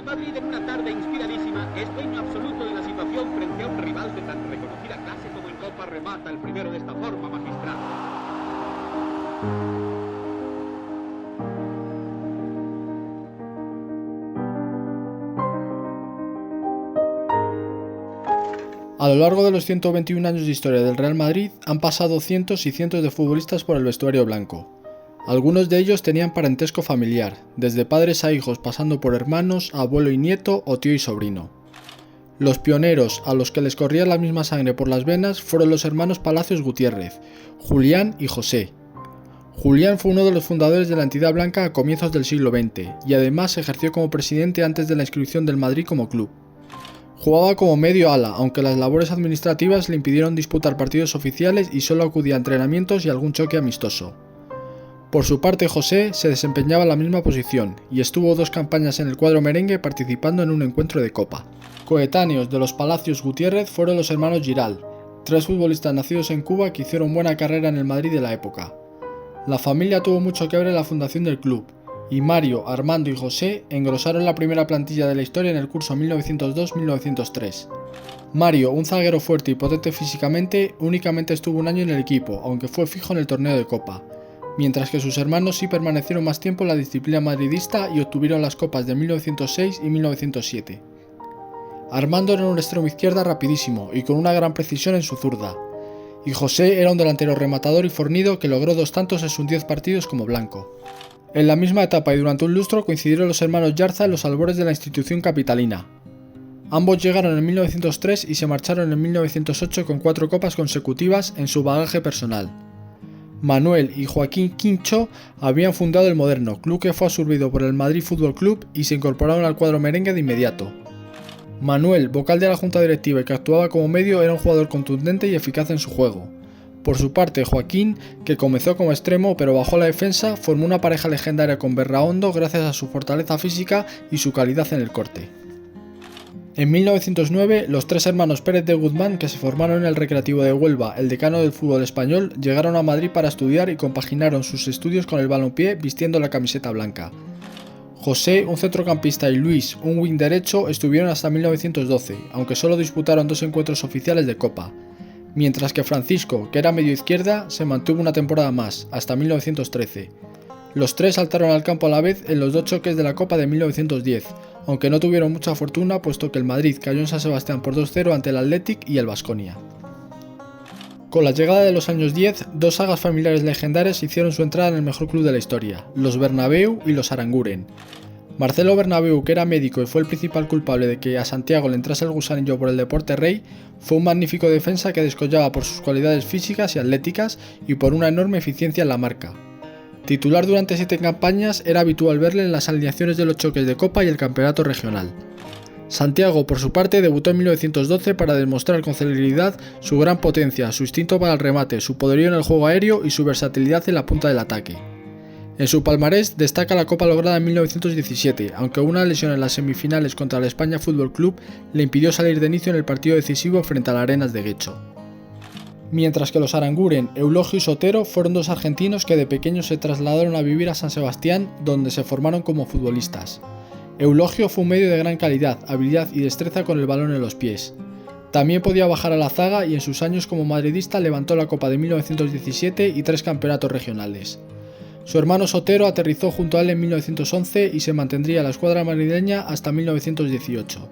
El Madrid, en una tarde inspiradísima, es dueño absoluto de la situación frente a un rival de tan reconocida clase como en Copa, remata el primero de esta forma magistral. A lo largo de los 121 años de historia del Real Madrid han pasado cientos y cientos de futbolistas por el vestuario blanco. Algunos de ellos tenían parentesco familiar, desde padres a hijos pasando por hermanos, abuelo y nieto o tío y sobrino. Los pioneros a los que les corría la misma sangre por las venas fueron los hermanos Palacios Gutiérrez, Julián y José. Julián fue uno de los fundadores de la entidad blanca a comienzos del siglo XX y además ejerció como presidente antes de la inscripción del Madrid como club. Jugaba como medio ala, aunque las labores administrativas le impidieron disputar partidos oficiales y solo acudía a entrenamientos y algún choque amistoso. Por su parte, José se desempeñaba en la misma posición y estuvo 2 campañas en el cuadro merengue participando en un encuentro de Copa. Coetáneos de los Palacios Gutiérrez fueron los hermanos Giral, 3 futbolistas nacidos en Cuba que hicieron buena carrera en el Madrid de la época. La familia tuvo mucho que ver en la fundación del club, y Mario, Armando y José engrosaron la primera plantilla de la historia en el curso 1902-1903. Mario, un zaguero fuerte y potente físicamente, únicamente estuvo un año en el equipo, aunque fue fijo en el torneo de Copa, mientras que sus hermanos sí permanecieron más tiempo en la disciplina madridista y obtuvieron las copas de 1906 y 1907. Armando era un extremo izquierda rapidísimo y con una gran precisión en su zurda, y José era un delantero rematador y fornido que logró 2 tantos en sus 10 partidos como blanco. En la misma etapa y durante un lustro coincidieron los hermanos Yarza en los albores de la institución capitalina. Ambos llegaron en 1903 y se marcharon en 1908 con 4 copas consecutivas en su bagaje personal. Manuel y Joaquín Quincho habían fundado el Moderno, club que fue absorbido por el Madrid Fútbol Club y se incorporaron al cuadro merengue de inmediato. Manuel, vocal de la junta directiva y que actuaba como medio, era un jugador contundente y eficaz en su juego. Por su parte, Joaquín, que comenzó como extremo pero bajó la defensa, formó una pareja legendaria con Berraondo gracias a su fortaleza física y su calidad en el corte. En 1909, los 3 hermanos Pérez de Guzmán, que se formaron en el Recreativo de Huelva, el decano del fútbol español, llegaron a Madrid para estudiar y compaginaron sus estudios con el balompié vistiendo la camiseta blanca. José, un centrocampista, y Luis, un wing derecho, estuvieron hasta 1912, aunque solo disputaron 2 encuentros oficiales de Copa, mientras que Francisco, que era medio izquierda, se mantuvo una temporada más, hasta 1913. Los 3 saltaron al campo a la vez en los 2 choques de la Copa de 1910, aunque no tuvieron mucha fortuna puesto que el Madrid cayó en San Sebastián por 2-0 ante el Athletic y el Baskonia. Con la llegada de los años 10, 2 sagas familiares legendarias hicieron su entrada en el mejor club de la historia, los Bernabéu y los Aranguren. Marcelo Bernabéu, que era médico y fue el principal culpable de que a Santiago le entrase el gusanillo por el deporte rey, fue un magnífico defensa que descollaba por sus cualidades físicas y atléticas y por una enorme eficiencia en la marca. Titular durante 7 campañas, era habitual verle en las alineaciones de los choques de Copa y el campeonato regional. Santiago, por su parte, debutó en 1912 para demostrar con celeridad su gran potencia, su instinto para el remate, su poderío en el juego aéreo y su versatilidad en la punta del ataque. En su palmarés destaca la Copa lograda en 1917, aunque una lesión en las semifinales contra el España Fútbol Club le impidió salir de inicio en el partido decisivo frente al Arenas de Guecho. Mientras que los Aranguren, Eulogio y Sotero fueron 2 argentinos que de pequeños se trasladaron a vivir a San Sebastián, donde se formaron como futbolistas. Eulogio fue un medio de gran calidad, habilidad y destreza con el balón en los pies. También podía bajar a la zaga y en sus años como madridista levantó la Copa de 1917 y 3 campeonatos regionales. Su hermano Sotero aterrizó junto a él en 1911 y se mantendría en la escuadra madrileña hasta 1918.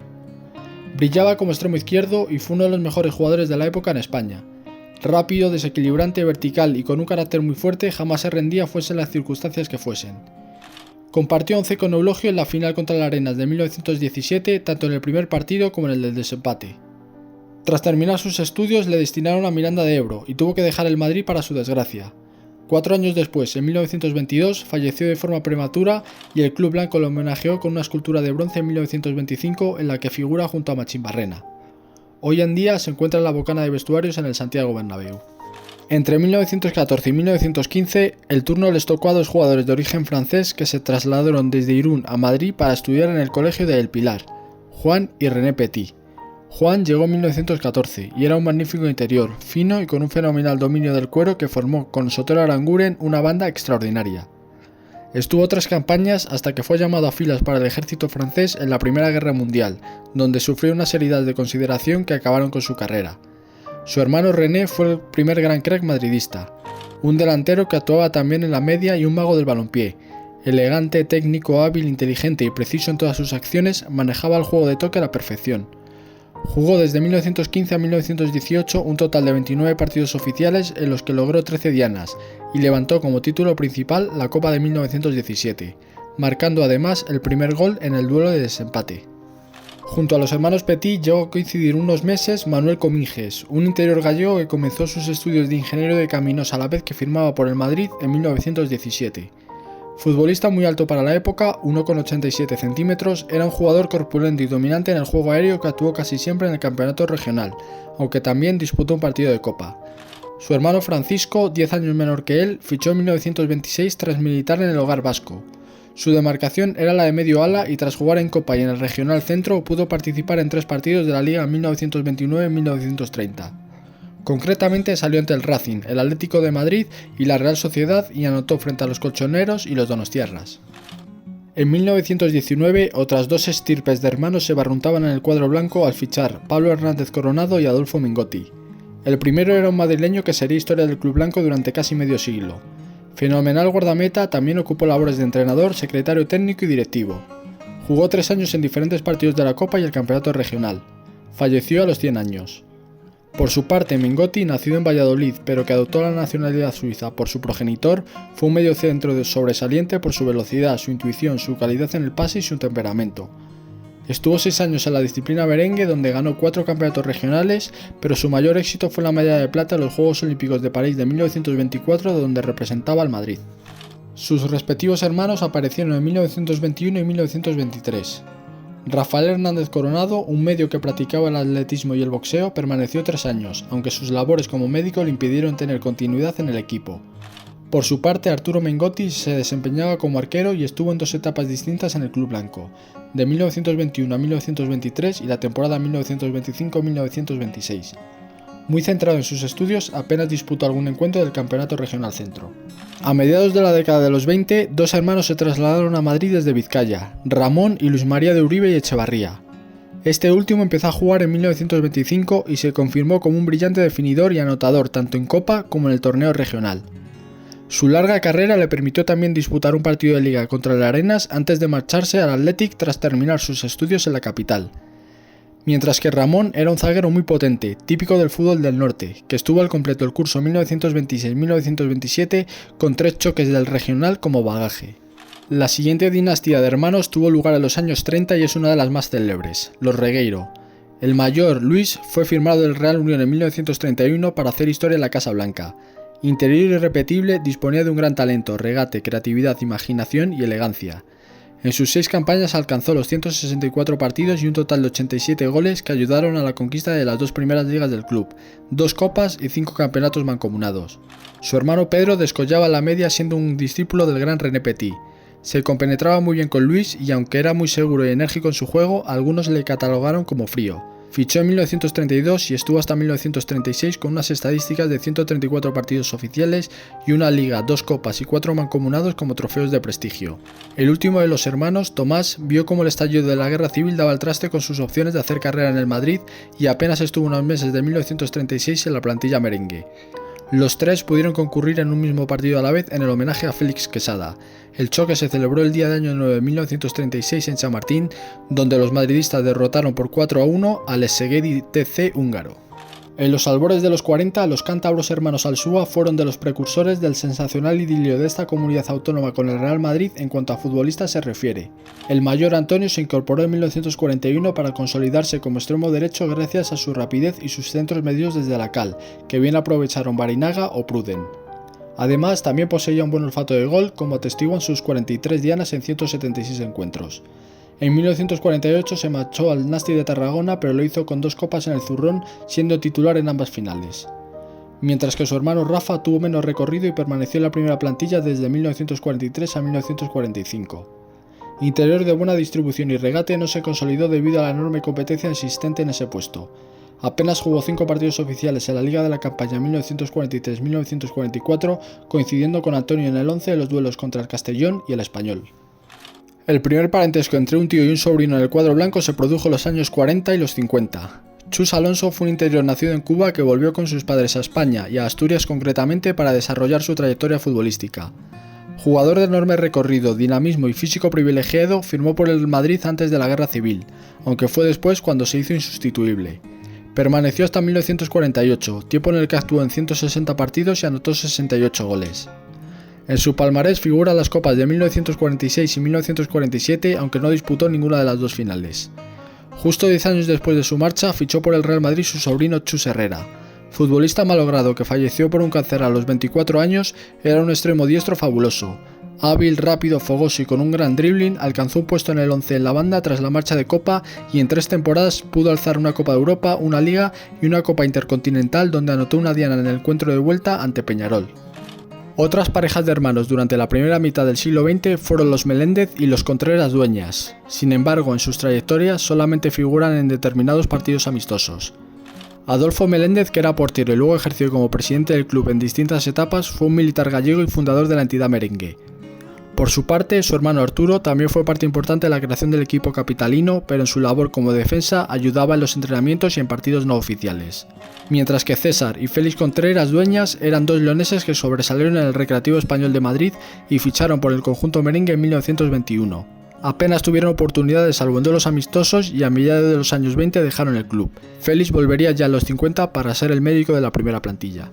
Brillaba como extremo izquierdo y fue uno de los mejores jugadores de la época en España. Rápido, desequilibrante, vertical y con un carácter muy fuerte, jamás se rendía fuesen las circunstancias que fuesen. Compartió 11 con Eulogio en la final contra el Arenas de 1917, tanto en el primer partido como en el del desempate. Tras terminar sus estudios le destinaron a Miranda de Ebro y tuvo que dejar el Madrid para su desgracia. 4 años después, en 1922, falleció de forma prematura y el club blanco lo homenajeó con una escultura de bronce en 1925 en la que figura junto a Machín Barrena. Hoy en día se encuentra en la bocana de vestuarios en el Santiago Bernabéu. Entre 1914 y 1915, el turno les tocó a 2 jugadores de origen francés que se trasladaron desde Irún a Madrid para estudiar en el colegio de El Pilar, Juan y René Petit. Juan llegó en 1914 y era un magnífico interior, fino y con un fenomenal dominio del cuero que formó con Sotero Aranguren una banda extraordinaria. Estuvo 3 campañas hasta que fue llamado a filas para el ejército francés en la Primera Guerra Mundial, donde sufrió una seriedad de consideración que acabaron con su carrera. Su hermano René fue el primer gran crack madridista, un delantero que actuaba también en la media y un mago del balompié. Elegante, técnico, hábil, inteligente y preciso en todas sus acciones, manejaba el juego de toque a la perfección. Jugó desde 1915 a 1918 un total de 29 partidos oficiales en los que logró 13 dianas y levantó como título principal la Copa de 1917, marcando además el primer gol en el duelo de desempate. Junto a los hermanos Petit llegó a coincidir unos meses Manuel Cominges, un interior gallego que comenzó sus estudios de ingeniero de caminos a la vez que firmaba por el Madrid en 1917. Futbolista muy alto para la época, 1,87 centímetros, era un jugador corpulento y dominante en el juego aéreo que actuó casi siempre en el campeonato regional, aunque también disputó un partido de copa. Su hermano Francisco, 10 años menor que él, fichó en 1926 tras militar en el Hogar Vasco. Su demarcación era la de medio ala y tras jugar en Copa y en el Regional Centro pudo participar en 3 partidos de la Liga en 1929-1930. Concretamente salió ante el Racing, el Atlético de Madrid y la Real Sociedad y anotó frente a los colchoneros y los donostiarras. En 1919 otras 2 estirpes de hermanos se barruntaban en el cuadro blanco al fichar Pablo Hernández Coronado y Adolfo Mengotti. El primero era un madrileño que sería historia del club blanco durante casi medio siglo. Fenomenal guardameta, también ocupó labores de entrenador, secretario técnico y directivo. Jugó 3 años en diferentes partidos de la Copa y el Campeonato Regional. Falleció a los 100 años. Por su parte, Mengotti, nacido en Valladolid, pero que adoptó la nacionalidad suiza por su progenitor, fue un mediocentro sobresaliente por su velocidad, su intuición, su calidad en el pase y su temperamento. Estuvo 6 años en la disciplina merengue, donde ganó 4 campeonatos regionales, pero su mayor éxito fue la medalla de plata en los Juegos Olímpicos de París de 1924, donde representaba al Madrid. Sus respectivos hermanos aparecieron en 1921 y 1923. Rafael Hernández Coronado, un medio que practicaba el atletismo y el boxeo, permaneció 3 años, aunque sus labores como médico le impidieron tener continuidad en el equipo. Por su parte, Arturo Mengotti se desempeñaba como arquero y estuvo en 2 etapas distintas en el club blanco, de 1921 a 1923 y la temporada 1925-1926. Muy centrado en sus estudios, apenas disputó algún encuentro del Campeonato Regional Centro. A mediados de la década de los 20, 2 hermanos se trasladaron a Madrid desde Vizcaya, Ramón y Luis María de Uribe y Echevarría. Este último empezó a jugar en 1925 y se confirmó como un brillante definidor y anotador tanto en Copa como en el torneo regional. Su larga carrera le permitió también disputar un partido de liga contra el Arenas antes de marcharse al Athletic tras terminar sus estudios en la capital. Mientras que Ramón era un zaguero muy potente, típico del fútbol del norte, que estuvo al completo el curso 1926-1927 con 3 choques del regional como bagaje. La siguiente dinastía de hermanos tuvo lugar en los años 30 y es una de las más célebres, los Regueiro. El mayor, Luis, fue firmado del Real Unión en 1931 para hacer historia en la Casa Blanca. Interior irrepetible, disponía de un gran talento, regate, creatividad, imaginación y elegancia. En sus 6 campañas alcanzó los 164 partidos y un total de 87 goles que ayudaron a la conquista de las 2 primeras ligas del club, 2 copas y 5 campeonatos mancomunados. Su hermano Pedro descollaba la media siendo un discípulo del gran René Petit. Se compenetraba muy bien con Luis y aunque era muy seguro y enérgico en su juego, algunos le catalogaron como frío. Fichó en 1932 y estuvo hasta 1936 con unas estadísticas de 134 partidos oficiales y una liga, 2 copas y 4 mancomunados como trofeos de prestigio. El último de los hermanos, Tomás, vio cómo el estallido de la guerra civil daba el traste con sus opciones de hacer carrera en el Madrid y apenas estuvo unos meses de 1936 en la plantilla merengue. Los 3 pudieron concurrir en un mismo partido a la vez en el homenaje a Félix Quesada. El choque se celebró el día de año nuevo de 1936 en Chamartín, donde los madridistas derrotaron por 4-1 al Szegedi TC húngaro. En los albores de los 40, los cántabros hermanos Alsúa fueron de los precursores del sensacional idilio de esta comunidad autónoma con el Real Madrid en cuanto a futbolistas se refiere. El mayor Antonio se incorporó en 1941 para consolidarse como extremo derecho gracias a su rapidez y sus centros medios desde la cal, que bien aprovecharon Barinaga o Pruden. Además, también poseía un buen olfato de gol, como atestiguan sus 43 dianas en 176 encuentros. En 1948 se marchó al Nasti de Tarragona, pero lo hizo con 2 copas en el zurrón, siendo titular en ambas finales. Mientras que su hermano Rafa tuvo menos recorrido y permaneció en la primera plantilla desde 1943 a 1945. Interior de buena distribución y regate, no se consolidó debido a la enorme competencia existente en ese puesto. Apenas jugó 5 partidos oficiales en la liga de la campaña 1943-1944, coincidiendo con Antonio en el 11 de los duelos contra el Castellón y el Español. El primer parentesco entre un tío y un sobrino en el cuadro blanco se produjo en los años 40 y los 50. Chus Alonso fue un interior nacido en Cuba que volvió con sus padres a España y a Asturias concretamente para desarrollar su trayectoria futbolística. Jugador de enorme recorrido, dinamismo y físico privilegiado, firmó por el Madrid antes de la Guerra Civil, aunque fue después cuando se hizo insustituible. Permaneció hasta 1948, tiempo en el que actuó en 160 partidos y anotó 68 goles. En su palmarés figuran las copas de 1946 y 1947, aunque no disputó ninguna de las dos finales. Justo 10 años después de su marcha, fichó por el Real Madrid su sobrino Chus Herrera. Futbolista malogrado que falleció por un cáncer a los 24 años, era un extremo diestro fabuloso. Hábil, rápido, fogoso y con un gran dribbling, alcanzó un puesto en el 11 en la banda tras la marcha de Copa y en 3 temporadas pudo alzar una Copa de Europa, una Liga y una Copa Intercontinental, donde anotó una diana en el encuentro de vuelta ante Peñarol. Otras parejas de hermanos durante la primera mitad del siglo XX fueron los Meléndez y los Contreras Dueñas. Sin embargo, en sus trayectorias solamente figuran en determinados partidos amistosos. Adolfo Meléndez, que era portero y luego ejerció como presidente del club en distintas etapas, fue un militar gallego y fundador de la entidad merengue. Por su parte, su hermano Arturo también fue parte importante de la creación del equipo capitalino, pero en su labor como defensa ayudaba en los entrenamientos y en partidos no oficiales. Mientras que César y Félix Contreras Dueñas eran 2 leoneses que sobresalieron en el Recreativo Español de Madrid y ficharon por el conjunto merengue en 1921. Apenas tuvieron oportunidades salvo en duelos amistosos y a mediados de los años 20 dejaron el club. Félix volvería ya en los 50 para ser el médico de la primera plantilla.